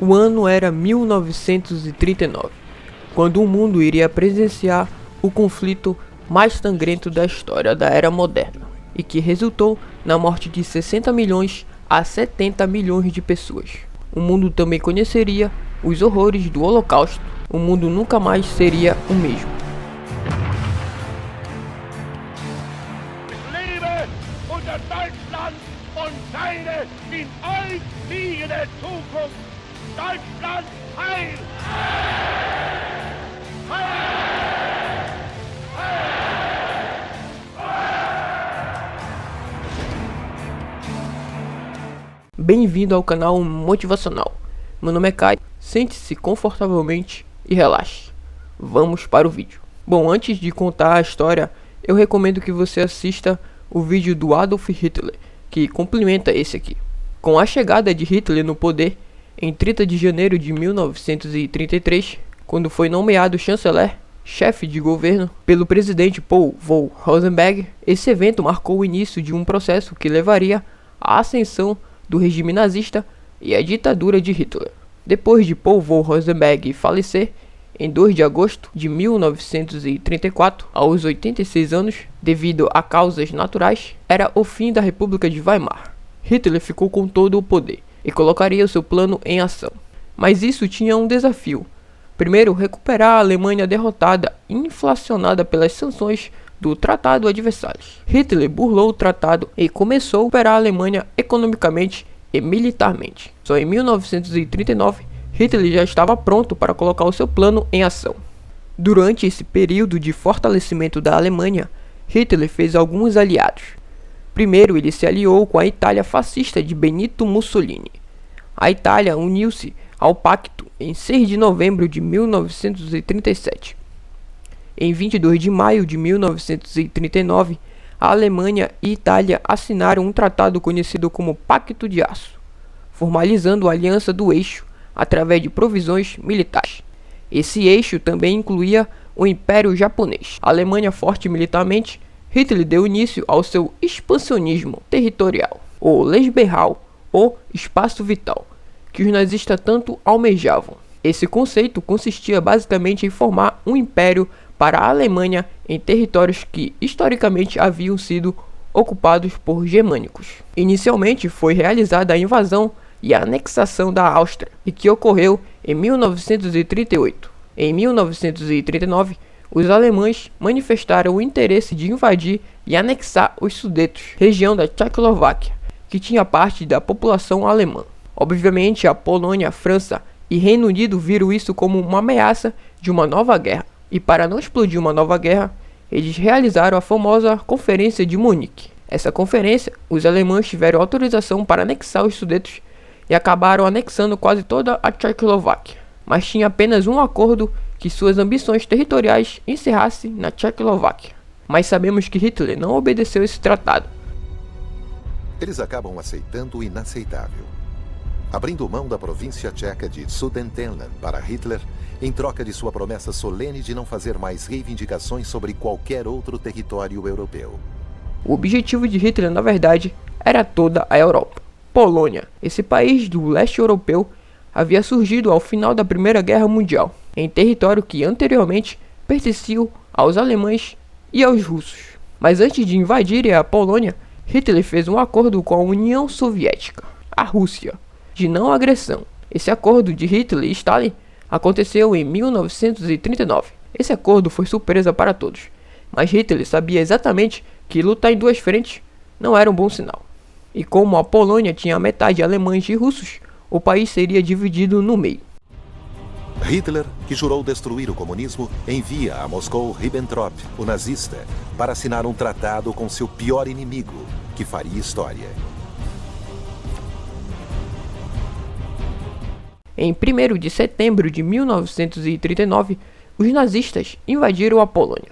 O ano era 1939, quando o mundo iria presenciar o conflito mais sangrento da história da era moderna, e que resultou na morte de 60 milhões a 70 milhões de pessoas. O mundo também conheceria os horrores do Holocausto. O mundo nunca mais seria o mesmo. Lebe unser Deutschland und seine in euch liegende Zukunft. Deutschland heil! Bem-vindo ao canal Motivacional. Meu nome é Kai. Sente-se confortavelmente e relaxe. Vamos para o vídeo. Bom, antes de contar a história, eu recomendo que você assista o vídeo do Adolf Hitler, que complementa esse aqui. Com a chegada de Hitler no poder, em 30 de janeiro de 1933, quando foi nomeado chanceler, chefe de governo, pelo presidente Paul von Rosenberg, esse evento marcou o início de um processo que levaria à ascensão do regime nazista e à ditadura de Hitler. Depois de Paul von Rosenberg falecer, em 2 de agosto de 1934, aos 86 anos, devido a causas naturais, era o fim da República de Weimar. Hitler ficou com todo o poder e colocaria o seu plano em ação. Mas isso tinha um desafio. Primeiro, recuperar a Alemanha derrotada e inflacionada pelas sanções do Tratado Adversários. Hitler burlou o tratado e começou a recuperar a Alemanha economicamente e militarmente. Só em 1939, Hitler já estava pronto para colocar o seu plano em ação. Durante esse período de fortalecimento da Alemanha, Hitler fez alguns aliados. Primeiro, ele se aliou com a Itália fascista de Benito Mussolini. A Itália uniu-se ao pacto em 6 de novembro de 1937. Em 22 de maio de 1939, a Alemanha e Itália assinaram um tratado conhecido como Pacto de Aço, formalizando a aliança do eixo através de provisões militares. Esse eixo também incluía o Império Japonês. A Alemanha forte militarmente, Hitler deu início ao seu expansionismo territorial, o Lebensraum, ou espaço vital, que os nazistas tanto almejavam. Esse conceito consistia basicamente em formar um império para a Alemanha em territórios que historicamente haviam sido ocupados por germânicos. Inicialmente foi realizada a invasão e a anexação da Áustria, e que ocorreu em 1938. Em 1939, os alemães manifestaram o interesse de invadir e anexar os Sudetos, região da Tchecoslováquia, que tinha parte da população alemã. Obviamente, a Polônia, a França e Reino Unido viram isso como uma ameaça de uma nova guerra. E para não explodir uma nova guerra, eles realizaram a famosa Conferência de Munique. Essa conferência, os alemães tiveram autorização para anexar os Sudetos e acabaram anexando quase toda a Tchecoslováquia. Mas tinha apenas um acordo que suas ambições territoriais encerrassem na Tchecoslováquia. Mas sabemos que Hitler não obedeceu esse tratado. Eles acabam aceitando o inaceitável, abrindo mão da província tcheca de Sudetenland para Hitler, em troca de sua promessa solene de não fazer mais reivindicações sobre qualquer outro território europeu. O objetivo de Hitler, na verdade, era toda a Europa. Polônia, esse país do leste europeu, havia surgido ao final da Primeira Guerra Mundial, em território que anteriormente pertencia aos alemães e aos russos. Mas antes de invadirem a Polônia, Hitler fez um acordo com a União Soviética, a Rússia, de não agressão. Esse acordo de Hitler e Stalin aconteceu em 1939. Esse acordo foi surpresa para todos, mas Hitler sabia exatamente que lutar em duas frentes não era um bom sinal. E como a Polônia tinha metade alemães e russos, o país seria dividido no meio. Hitler, que jurou destruir o comunismo, envia a Moscou Ribbentrop, o nazista, para assinar um tratado com seu pior inimigo, que faria história. Em 1º de setembro de 1939, os nazistas invadiram a Polônia,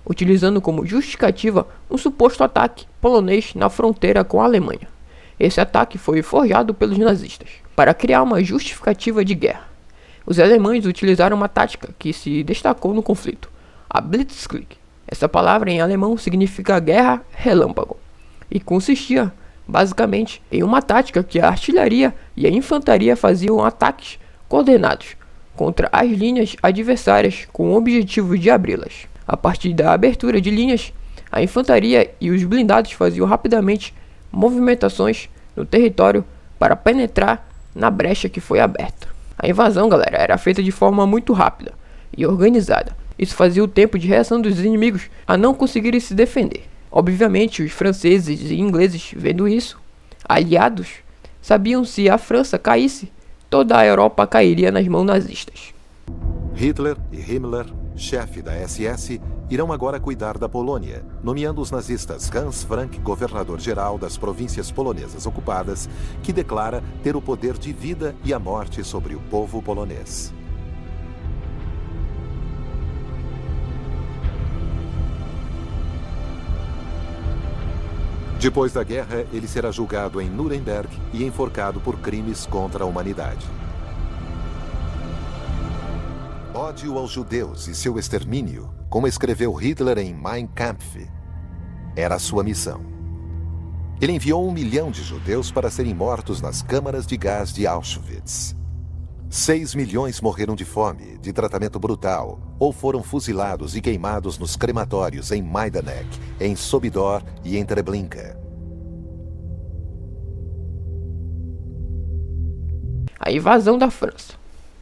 utilizando como justificativa um suposto ataque polonês na fronteira com a Alemanha. Esse ataque foi forjado pelos nazistas para criar uma justificativa de guerra. Os alemães utilizaram uma tática que se destacou no conflito, a Blitzkrieg. Essa palavra em alemão significa guerra relâmpago e consistia basicamente em uma tática que a artilharia e a infantaria faziam ataques coordenados contra as linhas adversárias com o objetivo de abri-las. A partir da abertura de linhas, a infantaria e os blindados faziam rapidamente movimentações no território para penetrar na brecha que foi aberta. A invasão, galera, era feita de forma muito rápida e organizada. Isso fazia o tempo de reação dos inimigos a não conseguirem se defender. Obviamente, os franceses e ingleses, vendo isso, aliados, sabiam se a França caísse, toda a Europa cairia nas mãos nazistas. Hitler e Himmler, chefe da SS, irão agora cuidar da Polônia, nomeando os nazistas Hans Frank governador-geral das províncias polonesas ocupadas, que declara ter o poder de vida e a morte sobre o povo polonês. Depois da guerra, ele será julgado em Nuremberg e enforcado por crimes contra a humanidade. Ódio aos judeus e seu extermínio, como escreveu Hitler em Mein Kampf, era a sua missão. Ele enviou 1 milhão de judeus para serem mortos nas câmaras de gás de Auschwitz. 6 milhões morreram de fome, de tratamento brutal, ou foram fuzilados e queimados nos crematórios em Majdanek, em Sobibor e em Treblinka. A invasão da França.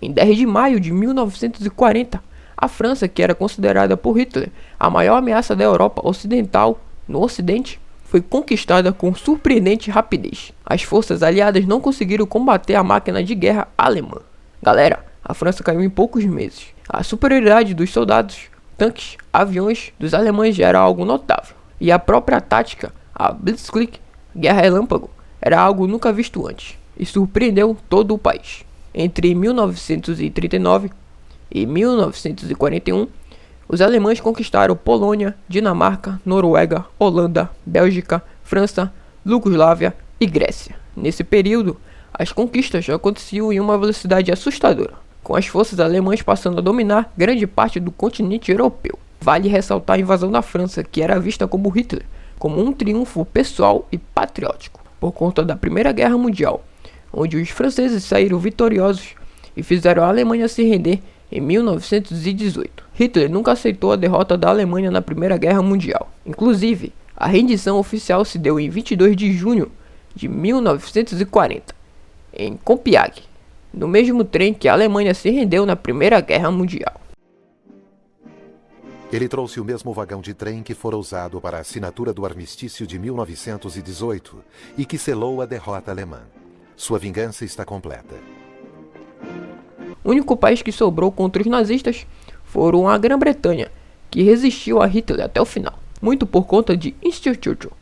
Em 10 de maio de 1940, a França, que era considerada por Hitler a maior ameaça da Europa Ocidental no Ocidente, foi conquistada com surpreendente rapidez. As forças aliadas não conseguiram combater a máquina de guerra alemã. Galera, a França caiu em poucos meses. A superioridade dos soldados, tanques, aviões dos alemães era algo notável. E a própria tática, a Blitzkrieg, guerra relâmpago, era algo nunca visto antes. E surpreendeu todo o país. Entre 1939 e 1941, os alemães conquistaram Polônia, Dinamarca, Noruega, Holanda, Bélgica, França, Iugoslávia e Grécia. Nesse período, as conquistas aconteciam em uma velocidade assustadora, com as forças alemãs passando a dominar grande parte do continente europeu. Vale ressaltar a invasão da França, que era vista como Hitler, como um triunfo pessoal e patriótico, por conta da Primeira Guerra Mundial, onde os franceses saíram vitoriosos e fizeram a Alemanha se render em 1918. Hitler nunca aceitou a derrota da Alemanha na Primeira Guerra Mundial. Inclusive, a rendição oficial se deu em 22 de junho de 1940, em Copenhague, no mesmo trem que a Alemanha se rendeu na Primeira Guerra Mundial. Ele trouxe o mesmo vagão de trem que fora usado para a assinatura do armistício de 1918 e que selou a derrota alemã. Sua vingança está completa. O único país que sobrou contra os nazistas foram a Grã-Bretanha, que resistiu a Hitler até o final, muito por conta de Winston Churchill,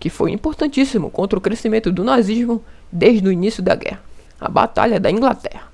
que foi importantíssimo contra o crescimento do nazismo desde o início da guerra. A Batalha da Inglaterra.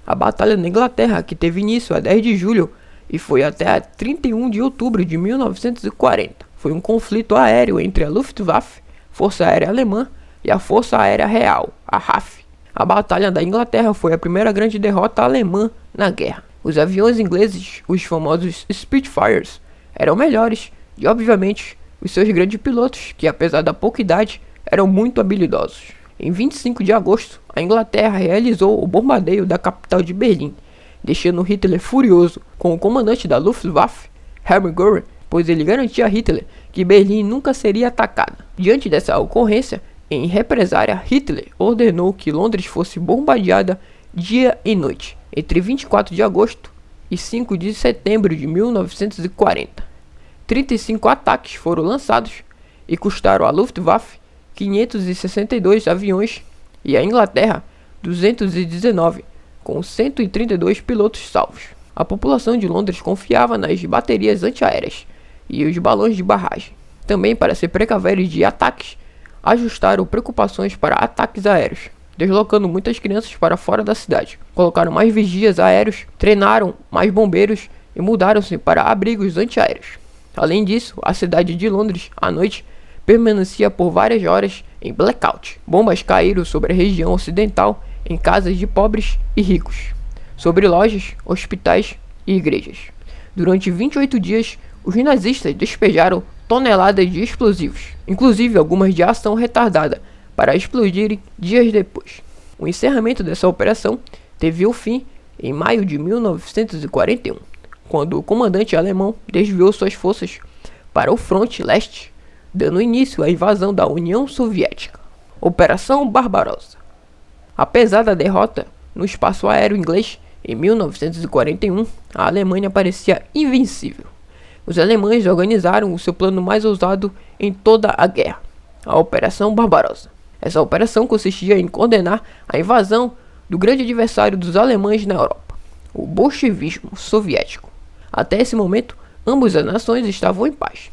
A Batalha da Inglaterra, que teve início a 10 de julho e foi até 31 de outubro de 1940, foi um conflito aéreo entre a Luftwaffe, Força Aérea Alemã, e a Força Aérea Real, a RAF. A Batalha da Inglaterra foi a primeira grande derrota alemã na guerra. Os aviões ingleses, os famosos Spitfires, eram melhores e, obviamente, os seus grandes pilotos, que apesar da pouca idade, eram muito habilidosos. Em 25 de agosto, a Inglaterra realizou o bombardeio da capital de Berlim, deixando Hitler furioso com o comandante da Luftwaffe, Hermann Göring, pois ele garantia a Hitler que Berlim nunca seria atacada. Diante dessa ocorrência, em represária, Hitler ordenou que Londres fosse bombardeada dia e noite, entre 24 de agosto e 5 de setembro de 1940. 35 ataques foram lançados e custaram à Luftwaffe 562 aviões e à Inglaterra 219, com 132 pilotos salvos. A população de Londres confiava nas baterias antiaéreas e os balões de barragem. Também, para se precaverem de ataques, ajustaram preocupações para ataques aéreos, deslocando muitas crianças para fora da cidade. Colocaram mais vigias aéreos, treinaram mais bombeiros e mudaram-se para abrigos antiaéreos. Além disso, a cidade de Londres, à noite, permanecia por várias horas em blackout. Bombas caíram sobre a região ocidental, em casas de pobres e ricos, sobre lojas, hospitais e igrejas. Durante 28 dias, os nazistas despejaram toneladas de explosivos, inclusive algumas de ação retardada, para explodirem dias depois. O encerramento dessa operação teve o fim em maio de 1941, quando o comandante alemão desviou suas forças para o fronte leste, dando início à invasão da União Soviética. Operação Barbarossa. Apesar da derrota no espaço aéreo inglês em 1941, a Alemanha parecia invencível. Os alemães organizaram o seu plano mais ousado em toda a guerra, a Operação Barbarossa. Essa operação consistia em coordenar a invasão do grande adversário dos alemães na Europa, o bolchevismo soviético. Até esse momento, ambas as nações estavam em paz,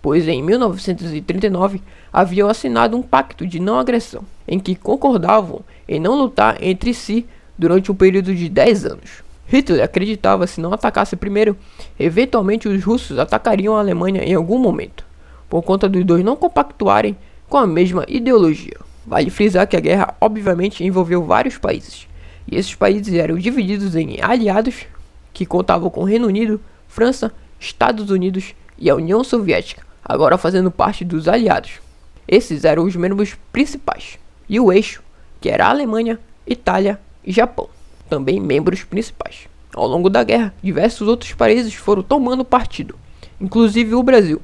pois em 1939 haviam assinado um pacto de não agressão, em que concordavam em não lutar entre si durante um período de 10 anos. Hitler acreditava que se não atacasse primeiro, eventualmente os russos atacariam a Alemanha em algum momento, por conta dos dois não compactuarem com a mesma ideologia. Vale frisar que a guerra obviamente envolveu vários países, e esses países eram divididos em aliados, que contavam com o Reino Unido, França, Estados Unidos e a União Soviética, agora fazendo parte dos aliados. Esses eram os membros principais, e o eixo, que era a Alemanha, Itália e Japão, também membros principais. Ao longo da guerra, diversos outros países foram tomando partido, inclusive o Brasil,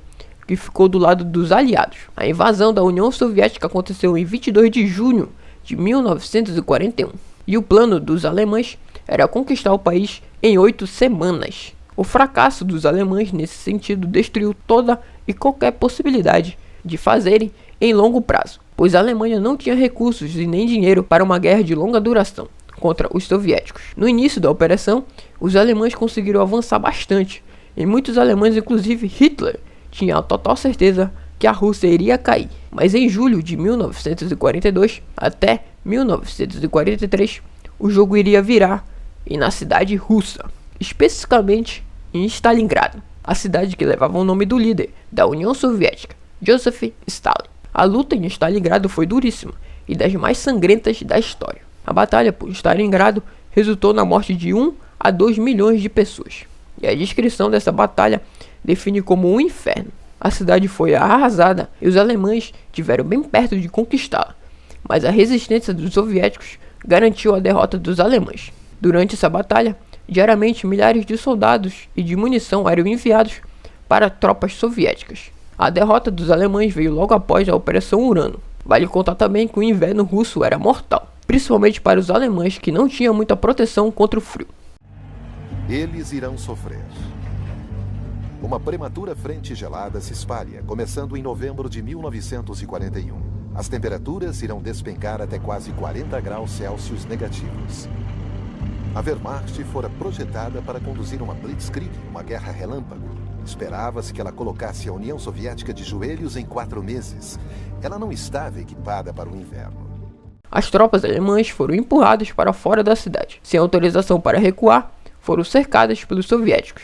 que ficou do lado dos aliados. A invasão da União Soviética aconteceu em 22 de junho de 1941, e o plano dos alemães era conquistar o país em 8 semanas. O fracasso dos alemães nesse sentido destruiu toda e qualquer possibilidade de fazerem em longo prazo, pois a Alemanha não tinha recursos e nem dinheiro para uma guerra de longa duração contra os soviéticos. No início da operação, os alemães conseguiram avançar bastante, e muitos alemães, inclusive Hitler, tinha a total certeza que a Rússia iria cair. Mas em julho de 1942 até 1943, o jogo iria virar e na cidade russa, especificamente em Stalingrado, a cidade que levava o nome do líder da União Soviética, Joseph Stalin. A luta em Stalingrado foi duríssima e das mais sangrentas da história. A batalha por Stalingrado resultou na morte de 1 a 2 milhões de pessoas, e a descrição dessa batalha define como um inferno. A cidade foi arrasada e os alemães tiveram bem perto de conquistá-la, mas a resistência dos soviéticos garantiu a derrota dos alemães. Durante essa batalha, diariamente milhares de soldados e de munição eram enviados para tropas soviéticas. A derrota dos alemães veio logo após a Operação Urano. Vale contar também que o inverno russo era mortal, principalmente para os alemães que não tinham muita proteção contra o frio. Eles irão sofrer. Uma prematura frente gelada se espalha, começando em novembro de 1941. As temperaturas irão despencar até quase 40 graus Celsius negativos. A Wehrmacht fora projetada para conduzir uma blitzkrieg, uma guerra relâmpago. Esperava-se que ela colocasse a União Soviética de joelhos em 4 meses. Ela não estava equipada para o inverno. As tropas alemãs foram empurradas para fora da cidade. Sem autorização para recuar, foram cercadas pelos soviéticos.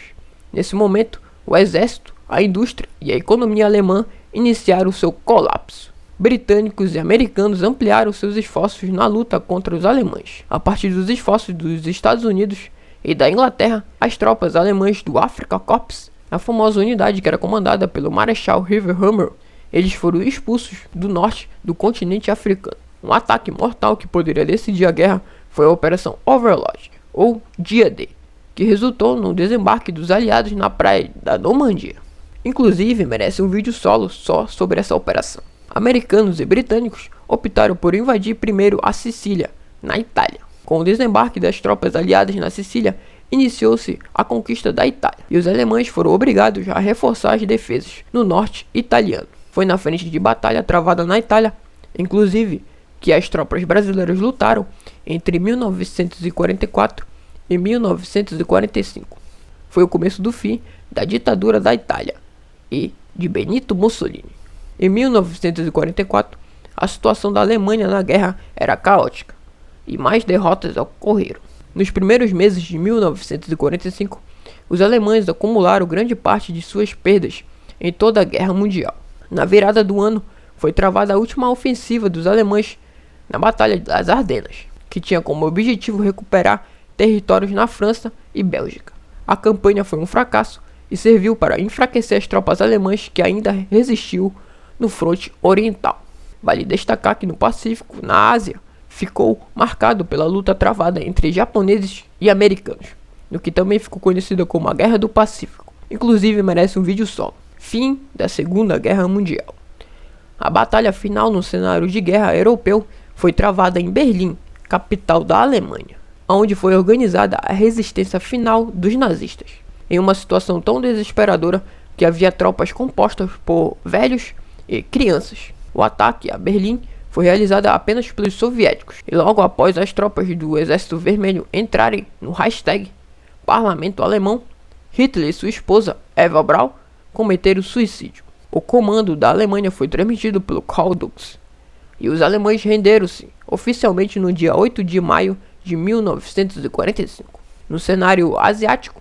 Nesse momento, o exército, a indústria e a economia alemã iniciaram seu colapso. Britânicos e americanos ampliaram seus esforços na luta contra os alemães. A partir dos esforços dos Estados Unidos e da Inglaterra, as tropas alemãs do Afrika Korps, a famosa unidade que era comandada pelo Marechal Rivers, eles foram expulsos do norte do continente africano. Um ataque mortal que poderia decidir a guerra foi a Operação Overlord, ou Dia D, que resultou no desembarque dos aliados na praia da Normandia. Inclusive, merece um vídeo solo só sobre essa operação. Americanos e britânicos optaram por invadir primeiro a Sicília, na Itália. Com o desembarque das tropas aliadas na Sicília, iniciou-se a conquista da Itália, e os alemães foram obrigados a reforçar as defesas no norte italiano. Foi na frente de batalha travada na Itália, inclusive, que as tropas brasileiras lutaram entre 1944 e 1945. Foi o começo do fim da ditadura da Itália e de Benito Mussolini. Em 1944, a situação da Alemanha na guerra era caótica e mais derrotas ocorreram. Nos primeiros meses de 1945, os alemães acumularam grande parte de suas perdas em toda a guerra mundial. Na virada do ano, foi travada a última ofensiva dos alemães na Batalha das Ardenas, que tinha como objetivo recuperar territórios na França e Bélgica. A campanha foi um fracasso e serviu para enfraquecer as tropas alemãs que ainda resistiu no fronte oriental. Vale destacar que no Pacífico, na Ásia, ficou marcado pela luta travada entre japoneses e americanos, no que também ficou conhecida como a Guerra do Pacífico. Inclusive merece um vídeo solo. Fim da Segunda Guerra Mundial. A batalha final no cenário de guerra europeu foi travada em Berlim, capital da Alemanha, onde foi organizada a resistência final dos nazistas. Em uma situação tão desesperadora que havia tropas compostas por velhos e crianças. O ataque a Berlim foi realizado apenas pelos soviéticos, e logo após as tropas do Exército Vermelho entrarem no hashtag Parlamento Alemão, Hitler e sua esposa, Eva Braun, cometeram suicídio. O comando da Alemanha foi transmitido pelo Karl Dux, e os alemães renderam-se oficialmente no dia 8 de maio de 1945. No cenário asiático,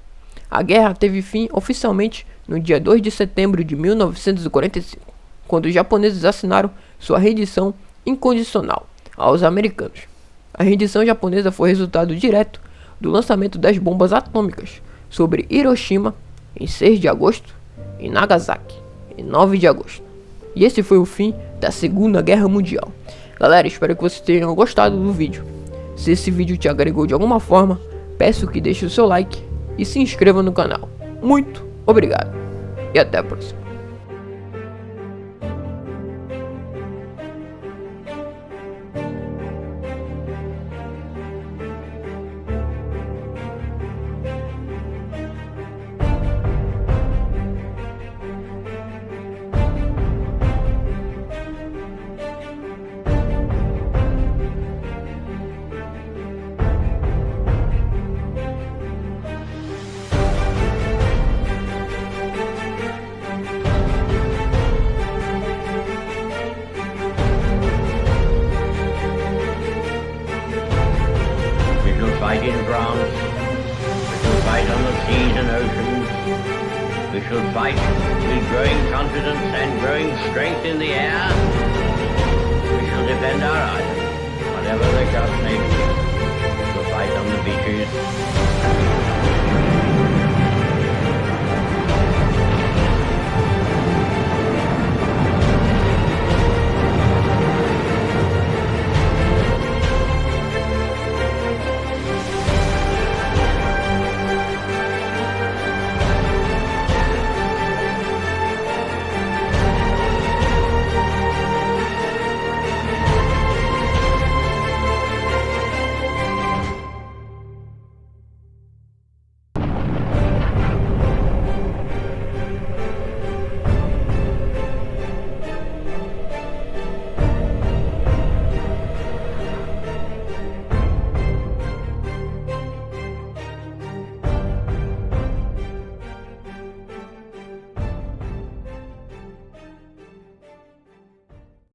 a guerra teve fim oficialmente no dia 2 de setembro de 1945, quando os japoneses assinaram sua rendição incondicional aos americanos. A rendição japonesa foi resultado direto do lançamento das bombas atômicas sobre Hiroshima em 6 de agosto e Nagasaki em 9 de agosto. E esse foi o fim da Segunda Guerra Mundial. Galera, espero que vocês tenham gostado do vídeo. Se esse vídeo te agregou de alguma forma, peço que deixe o seu like e se inscreva no canal. Muito obrigado e até a próxima. Fight in France, we shall fight on the seas and oceans, we shall fight with growing confidence and growing strength in the air, we shall defend our island, whatever the cost may be, we shall fight on the beaches,